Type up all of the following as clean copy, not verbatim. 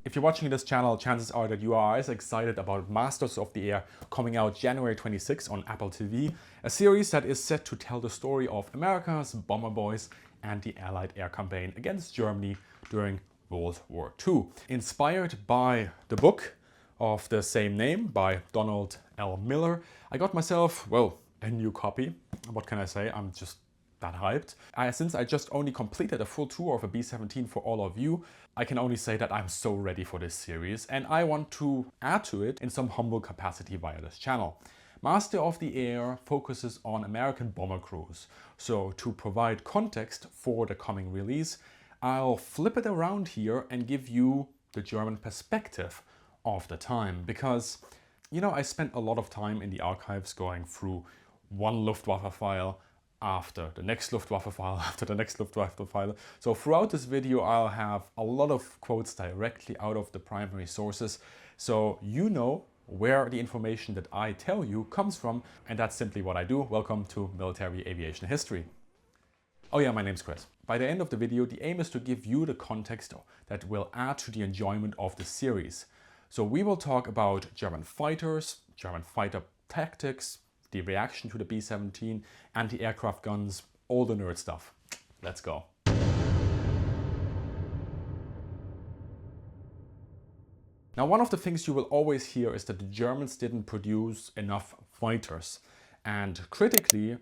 If you're watching this channel, chances are that you are as excited about Masters of the Air coming out January 26 on Apple TV, a series that is set to tell the story of America's bomber boys and the Allied air campaign against Germany during World War II. Inspired by the book of the same name by Donald L. Miller, I got myself, well, a new copy. What can I say? I'm just that hyped. Since I just only completed a full tour of a B-17 for all of you, I can only say that I'm so ready for this series and I want to add to it in some humble capacity via this channel. Master of the Air focuses on American bomber crews, so to provide context for the coming release, I'll flip it around here and give you the German perspective of the time, because, you know, I spent a lot of time in the archives going through one Luftwaffe file after the next Luftwaffe file, after the next Luftwaffe file. So throughout this video, I'll have a lot of quotes directly out of the primary sources, so you know where the information that I tell you comes from, and that's simply what I do. Welcome to Military Aviation History. Oh yeah, my name's Chris. By the end of the video, the aim is to give you the context that will add to the enjoyment of the series. So we will talk about German fighters, German fighter tactics, the reaction to the B-17, anti-aircraft guns, all the nerd stuff. Let's go. Now, one of the things you will always hear is that the Germans didn't produce enough fighters and critically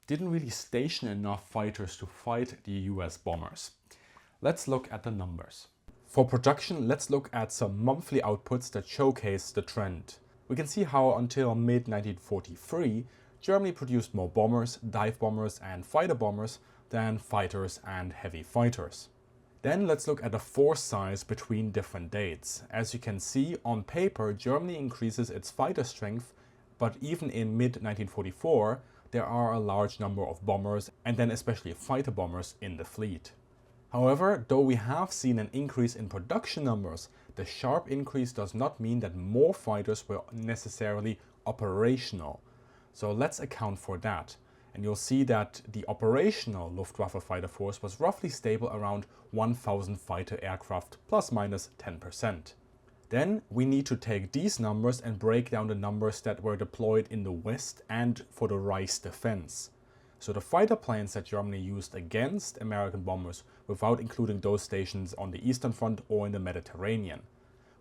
didn't really station enough fighters to fight the US bombers. Let's look at the numbers. For production, let's look at some monthly outputs that showcase the trend. We can see how until mid-1943, Germany produced more bombers, dive bombers and fighter bombers than fighters and heavy fighters. Then let's look at the force size between different dates. As you can see, on paper, Germany increases its fighter strength, but even in mid-1944, there are a large number of bombers and then especially fighter bombers in the fleet. However, though we have seen an increase in production numbers, the sharp increase does not mean that more fighters were necessarily operational. So let's account for that. And you'll see that the operational Luftwaffe fighter force was roughly stable around 1,000 fighter aircraft, plus minus 10%. Then we need to take these numbers and break down the numbers that were deployed in the West and for the Reich's defense. So the fighter planes that Germany used against American bombers without including those stations on the Eastern Front or in the Mediterranean.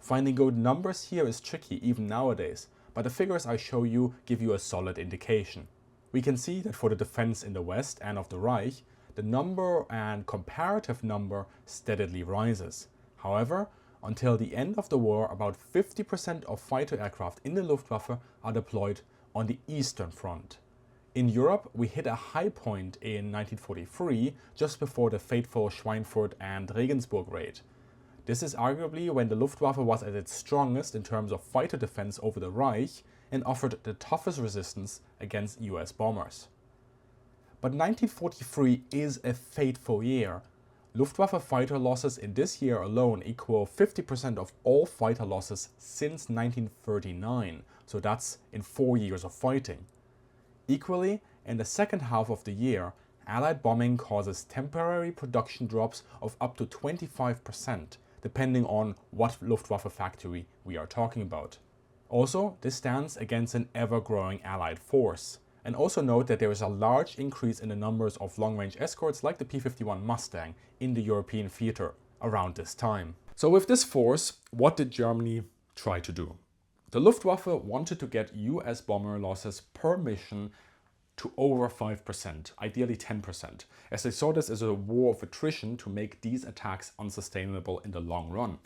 Finding good numbers here is tricky even nowadays, but the figures I show you give you a solid indication. We can see that for the defense in the West and of the Reich, the number and comparative number steadily rises. However, until the end of the war, about 50% of fighter aircraft in the Luftwaffe are deployed on the Eastern Front. In Europe, we hit a high point in 1943, just before the fateful Schweinfurt and Regensburg raid. This is arguably when the Luftwaffe was at its strongest in terms of fighter defense over the Reich and offered the toughest resistance against US bombers. But 1943 is a fateful year. Luftwaffe fighter losses in this year alone equal 50% of all fighter losses since 1939, so that's in 4 years of fighting. Equally, in the second half of the year, Allied bombing causes temporary production drops of up to 25%, depending on what Luftwaffe factory we are talking about. Also, this stands against an ever-growing Allied force. And also note that there is a large increase in the numbers of long-range escorts like the P-51 Mustang in the European theater around this time. So with this force, what did Germany try to do? The Luftwaffe wanted to get US bomber losses per mission to over 5%, ideally 10%, as they saw this as a war of attrition to make these attacks unsustainable in the long run.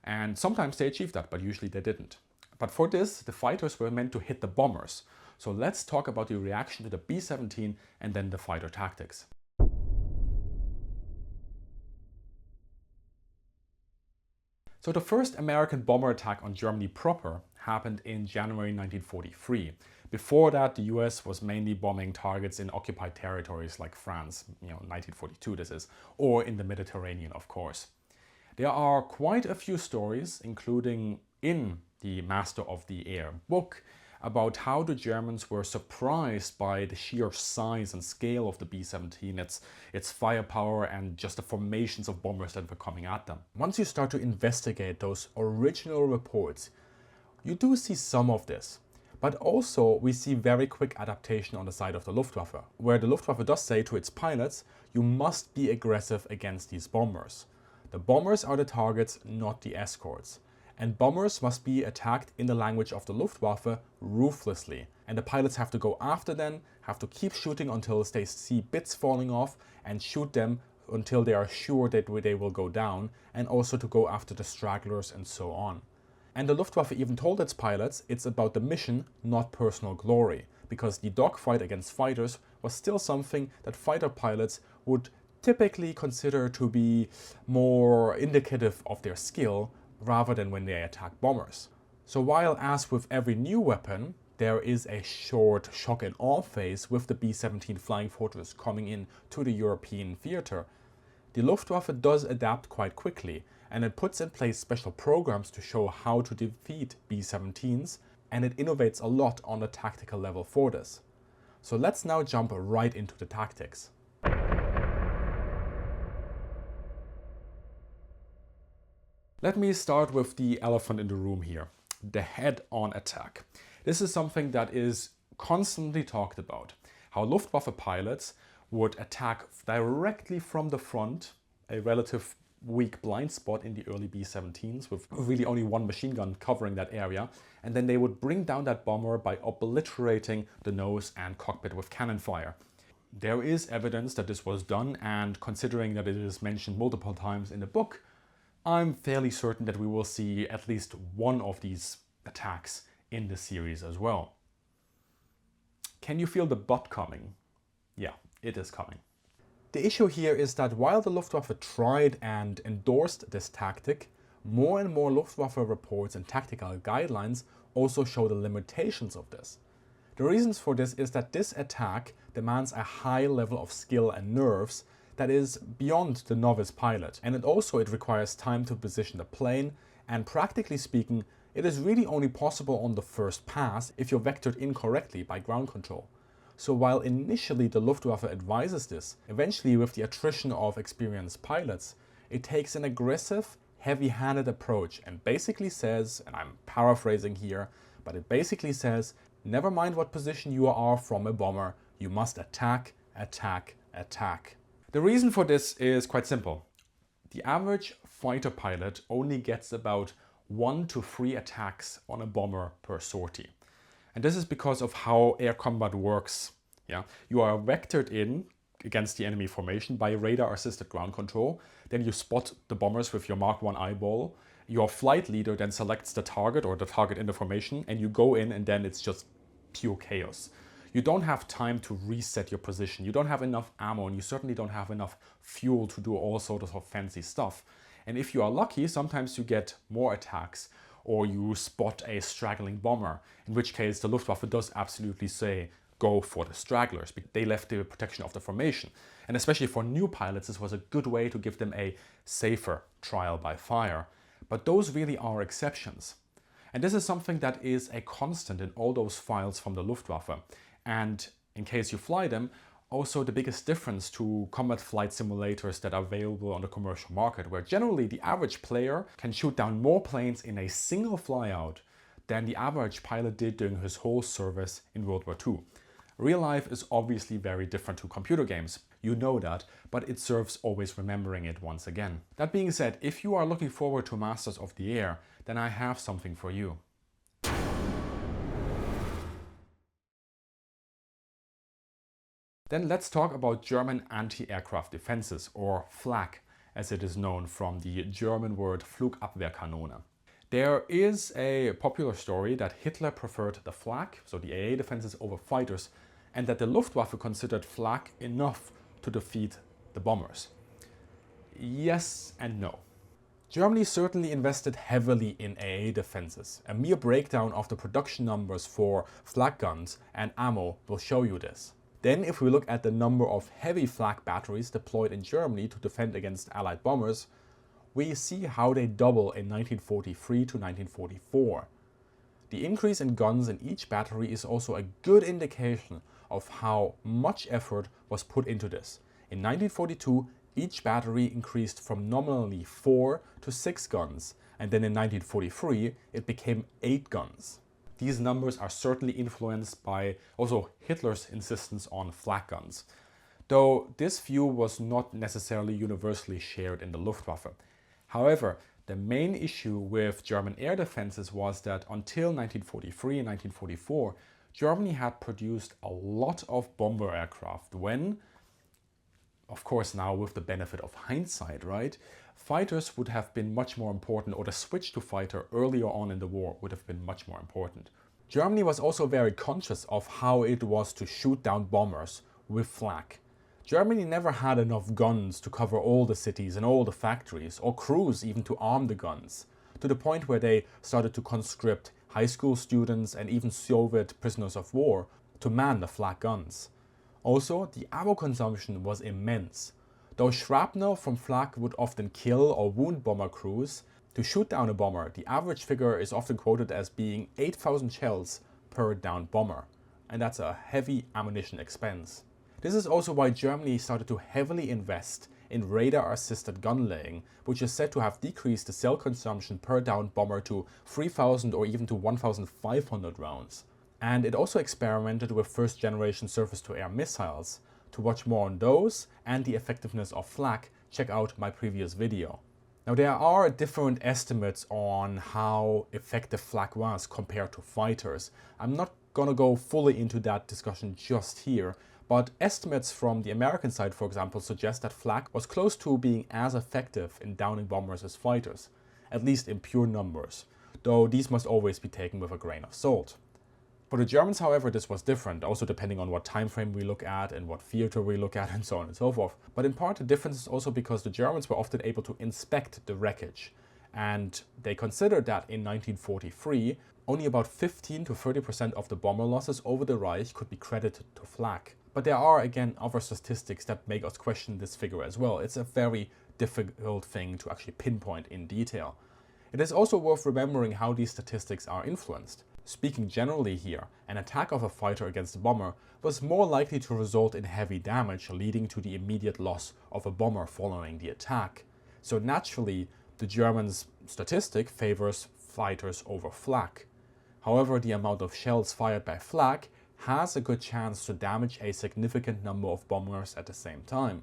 And sometimes they achieved that, but usually they didn't. But for this, the fighters were meant to hit the bombers. So let's talk about the reaction to the B-17 and then the fighter tactics. So the first American bomber attack on Germany proper happened in January 1943. Before that, the US was mainly bombing targets in occupied territories like France, 1942 this is, or in the Mediterranean, of course. There are quite a few stories, including in the Master of the Air book, about how the Germans were surprised by the sheer size and scale of the B-17, its firepower and just the formations of bombers that were coming at them. Once you start to investigate those original reports, you do see some of this. But also we see very quick adaptation on the side of the Luftwaffe, where the Luftwaffe does say to its pilots, you must be aggressive against these bombers. The bombers are the targets, not the escorts. And bombers must be attacked in the language of the Luftwaffe ruthlessly. And the pilots have to go after them, have to keep shooting until they see bits falling off and shoot them until they are sure that they will go down, and also to go after the stragglers and so on. And the Luftwaffe even told its pilots it's about the mission, not personal glory, because the dogfight against fighters was still something that fighter pilots would typically consider to be more indicative of their skill rather than when they attack bombers. So while, as with every new weapon, there is a short shock and awe phase with the B-17 Flying Fortress coming in to the European theater, the Luftwaffe does adapt quite quickly, and it puts in place special programs to show how to defeat B-17s, and it innovates a lot on the tactical level for this. So let's now jump right into the tactics. Let me start with the elephant in the room here, the head-on attack. This is something that is constantly talked about, how Luftwaffe pilots would attack directly from the front, a relative weak blind spot in the early B-17s with really only one machine gun covering that area, and then they would bring down that bomber by obliterating the nose and cockpit with cannon fire. There is evidence that this was done, and considering that it is mentioned multiple times in the book, I'm fairly certain that we will see at least one of these attacks in the series as well. Can you feel the butt coming? Yeah, it is coming. The issue here is that while the Luftwaffe tried and endorsed this tactic, more and more Luftwaffe reports and tactical guidelines also show the limitations of this. The reasons for this is that this attack demands a high level of skill and nerves that is beyond the novice pilot, and it requires time to position the plane, and practically speaking, it is really only possible on the first pass if you're vectored incorrectly by ground control. So while initially the Luftwaffe advises this, eventually with the attrition of experienced pilots, it takes an aggressive, heavy-handed approach and basically says, and I'm paraphrasing here, but it basically says, never mind what position you are from a bomber, you must attack, attack, attack. The reason for this is quite simple. The average fighter pilot only gets about 1 to 3 attacks on a bomber per sortie. And this is because of how air combat works. Yeah? You are vectored in against the enemy formation by radar-assisted ground control. Then you spot the bombers with your Mark 1 eyeball. Your flight leader then selects the target or the target in the formation, and you go in, and then it's just pure chaos. You don't have time to reset your position. You don't have enough ammo, and you certainly don't have enough fuel to do all sorts of fancy stuff. And if you are lucky, sometimes you get more attacks, or you spot a straggling bomber, in which case the Luftwaffe does absolutely say, go for the stragglers. They left the protection of the formation. And especially for new pilots, this was a good way to give them a safer trial by fire. But those really are exceptions. And this is something that is a constant in all those files from the Luftwaffe. And in case you fly them, also the biggest difference to combat flight simulators that are available on the commercial market, where generally the average player can shoot down more planes in a single flyout than the average pilot did during his whole service in World War II. Real life is obviously very different to computer games. You know that, but it serves always remembering it once again. That being said, if you are looking forward to Masters of the Air, then I have something for you. Then let's talk about German anti-aircraft defenses, or FLAK, as it is known from the German word Flugabwehrkanone. There is a popular story that Hitler preferred the FLAK, so the AA defenses, over fighters, and that the Luftwaffe considered FLAK enough to defeat the bombers. Yes and no. Germany certainly invested heavily in AA defenses. A mere breakdown of the production numbers for FLAK guns and ammo will show you this. Then if we look at the number of heavy FLAK batteries deployed in Germany to defend against Allied bombers, we see how they double in 1943 to 1944. The increase in guns in each battery is also a good indication of how much effort was put into this. In 1942, each battery increased from nominally 4 to 6 guns, and then in 1943 it became 8 guns. These numbers are certainly influenced by also Hitler's insistence on flak guns, though this view was not necessarily universally shared in the Luftwaffe. However, the main issue with German air defenses was that until 1943 and 1944, Germany had produced a lot of bomber aircraft when, of course now with the benefit of hindsight, right, fighters would have been much more important, or the switch to fighter earlier on in the war would have been much more important. Germany was also very conscious of how it was to shoot down bombers with flak. Germany never had enough guns to cover all the cities and all the factories, or crews even to arm the guns, to the point where they started to conscript high school students and even Soviet prisoners of war to man the flak guns. Also, the ammo consumption was immense. Though shrapnel from flak would often kill or wound bomber crews, to shoot down a bomber, the average figure is often quoted as being 8,000 shells per downed bomber, and that's a heavy ammunition expense. This is also why Germany started to heavily invest in radar-assisted gun laying, which is said to have decreased the cell consumption per downed bomber to 3,000 or even to 1,500 rounds. And it also experimented with first-generation surface-to-air missiles. To watch more on those and the effectiveness of flak, check out my previous video. Now, there are different estimates on how effective flak was compared to fighters. I'm not gonna go fully into that discussion just here, but estimates from the American side, for example, suggest that flak was close to being as effective in downing bombers as fighters, at least in pure numbers, though these must always be taken with a grain of salt. For the Germans, however, this was different, also depending on what time frame we look at and what theater we look at and so on and so forth. But in part the difference is also because the Germans were often able to inspect the wreckage, and they considered that in 1943 only about 15 to 30% of the bomber losses over the Reich could be credited to flak. But there are again other statistics that make us question this figure as well. It's a very difficult thing to actually pinpoint in detail. It is also worth remembering how these statistics are influenced. Speaking generally here, an attack of a fighter against a bomber was more likely to result in heavy damage, leading to the immediate loss of a bomber following the attack. So naturally, the Germans' statistic favors fighters over flak. However, the amount of shells fired by flak has a good chance to damage a significant number of bombers at the same time.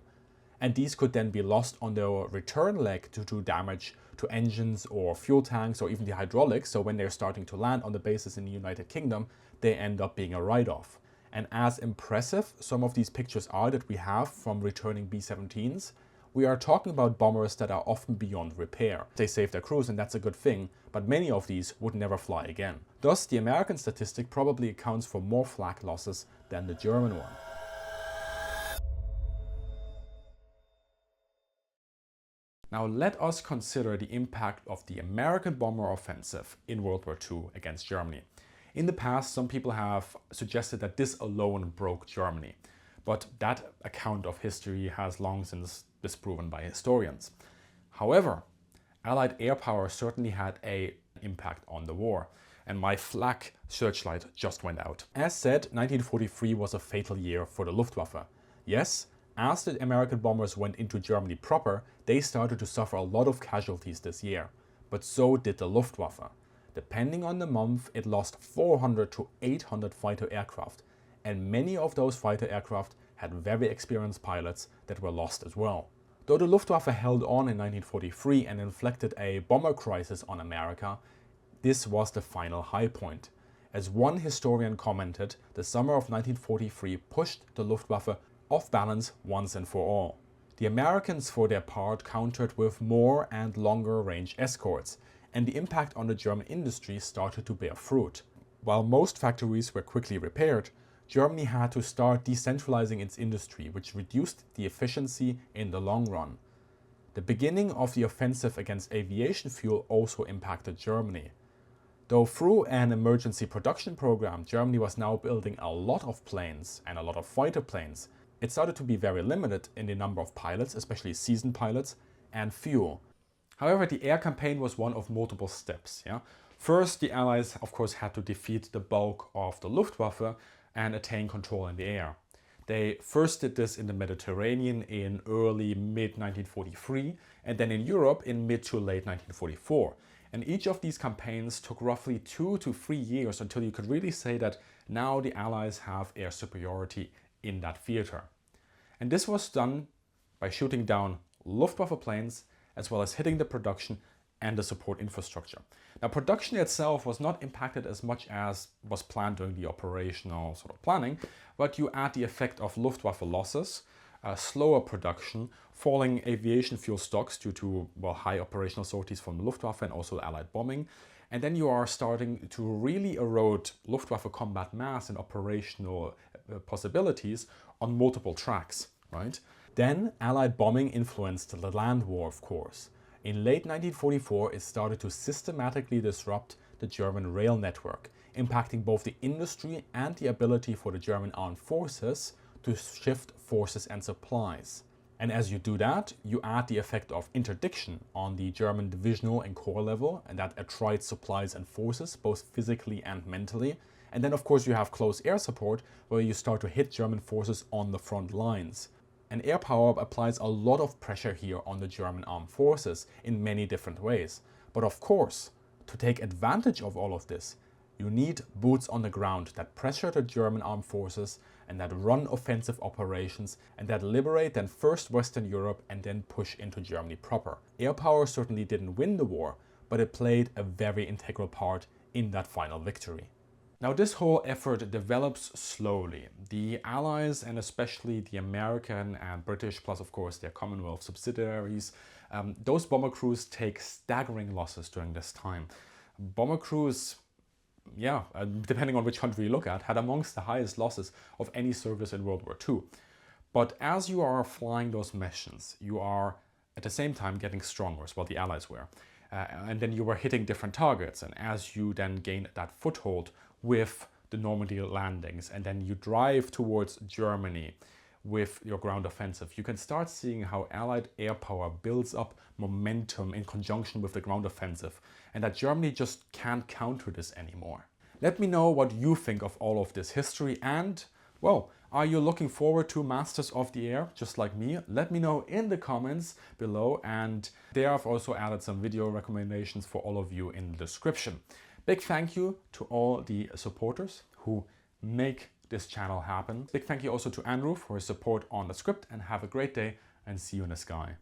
And these could then be lost on their return leg due to damage to engines or fuel tanks or even the hydraulics, so when they're starting to land on the bases in the United Kingdom, they end up being a write-off. And as impressive some of these pictures are that we have from returning B-17s, we are talking about bombers that are often beyond repair. They save their crews and that's a good thing, but many of these would never fly again. Thus, the American statistic probably accounts for more flak losses than the German one. Now let us consider the impact of the American bomber offensive in World War II against Germany. In the past, some people have suggested that this alone broke Germany, but that account of history has long since disproven by historians. However, Allied air power certainly had an impact on the war, and my flak searchlight just went out. As said, 1943 was a fatal year for the Luftwaffe. Yes, as the American bombers went into Germany proper, they started to suffer a lot of casualties this year, but so did the Luftwaffe. Depending on the month, it lost 400 to 800 fighter aircraft, and many of those fighter aircraft had very experienced pilots that were lost as well. Though the Luftwaffe held on in 1943 and inflicted a bomber crisis on America, this was the final high point. As one historian commented, the summer of 1943 pushed the Luftwaffe off balance once and for all. The Americans, for their part, countered with more and longer range escorts, and the impact on the German industry started to bear fruit. While most factories were quickly repaired, Germany had to start decentralizing its industry, which reduced the efficiency in the long run. The beginning of the offensive against aviation fuel also impacted Germany. Though through an emergency production program, Germany was now building a lot of planes and a lot of fighter planes, it started to be very limited in the number of pilots, especially seasoned pilots, and fuel. However, the air campaign was one of multiple steps. Yeah? First, the Allies, of course, had to defeat the bulk of the Luftwaffe and attain control in the air. They first did this in the Mediterranean in early mid-1943 and then in Europe in mid to late 1944. And each of these campaigns took roughly 2 to 3 years until you could really say that now the Allies have air superiority in that theater. And this was done by shooting down Luftwaffe planes as well as hitting the production and the support infrastructure. Now, production itself was not impacted as much as was planned during the operational sort of planning, but you add the effect of Luftwaffe losses, slower production, falling aviation fuel stocks due to high operational sorties from the Luftwaffe and also Allied bombing, and then you are starting to really erode Luftwaffe combat mass and operational possibilities on multiple tracks, right? Then Allied bombing influenced the land war, of course. In late 1944, it started to systematically disrupt the German rail network, impacting both the industry and the ability for the German armed forces to shift forces and supplies. And as you do that, you add the effect of interdiction on the German divisional and corps level, and that attrites supplies and forces, both physically and mentally. And then, of course, you have close air support, where you start to hit German forces on the front lines. And air power applies a lot of pressure here on the German armed forces in many different ways. But of course, to take advantage of all of this, you need boots on the ground that pressure the German armed forces and that run offensive operations and that liberate then first Western Europe and then push into Germany proper. Air power certainly didn't win the war, but it played a very integral part in that final victory. Now, this whole effort develops slowly. The Allies, and especially the American and British, plus of course their Commonwealth subsidiaries, those bomber crews take staggering losses during this time. Bomber crews, depending on which country you look at, had amongst the highest losses of any service in World War II. But as you are flying those missions, you are at the same time getting stronger, as well the Allies were. And then you were hitting different targets, and as you then gain that foothold with the Normandy landings, and then you drive towards Germany with your ground offensive, you can start seeing how Allied air power builds up momentum in conjunction with the ground offensive, and that Germany just can't counter this anymore. Let me know what you think of all of this history, and, are you looking forward to Masters of the Air, just like me? Let me know in the comments below, and there I've also added some video recommendations for all of you in the description. Big thank you to all the supporters who make this channel happen. Big thank you also to Andrew for his support on the script, and have a great day and see you in the sky.